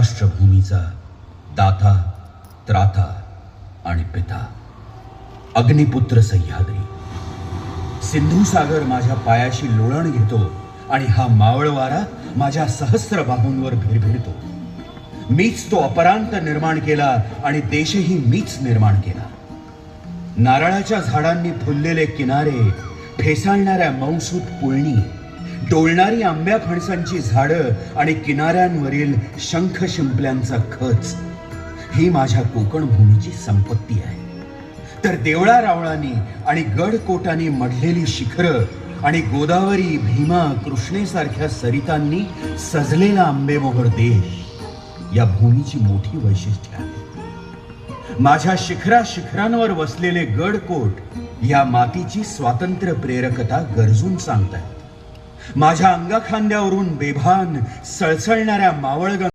महाराष्ट्र भूमीचा दाता, त्राता आणि पिता, अग्निपुत्र सह्याद्री. सिंधू सागर माझ्या पायाशी लोळण घेतो आणि हा मावळवारा माझ्या सहस्र बाहूंवर भिरभिरतो. मीच तो अपरांत निर्माण केला आणि देशही मीच निर्माण केला. नारळाच्या झाडांनी फुललेले किनारे, फेसाळणाऱ्या मौसूत पुळणी, डोलणारी आंब्या फणसांची झाडं आणि किनाऱ्यांवरील शंख शिंपल्यांचा खच ही माझ्या कोकण भूमीची संपत्ती आहे. तर देवळा रावळांनी आणि गडकोटांनी मढलेली शिखरं आणि गोदावरी, भीमा, कृष्णेसारख्या सरितांनी सजलेला आंबेमोहर देश या भूमीची मोठी वैशिष्ट्य आहे. माझ्या शिखरांवर वसलेले गडकोट या मातीची स्वातंत्र्य प्रेरकता गरजून सांगतात. माझ्या अंगाखांद्यावरून बेभान सळसळणाऱ्या मावळगंगा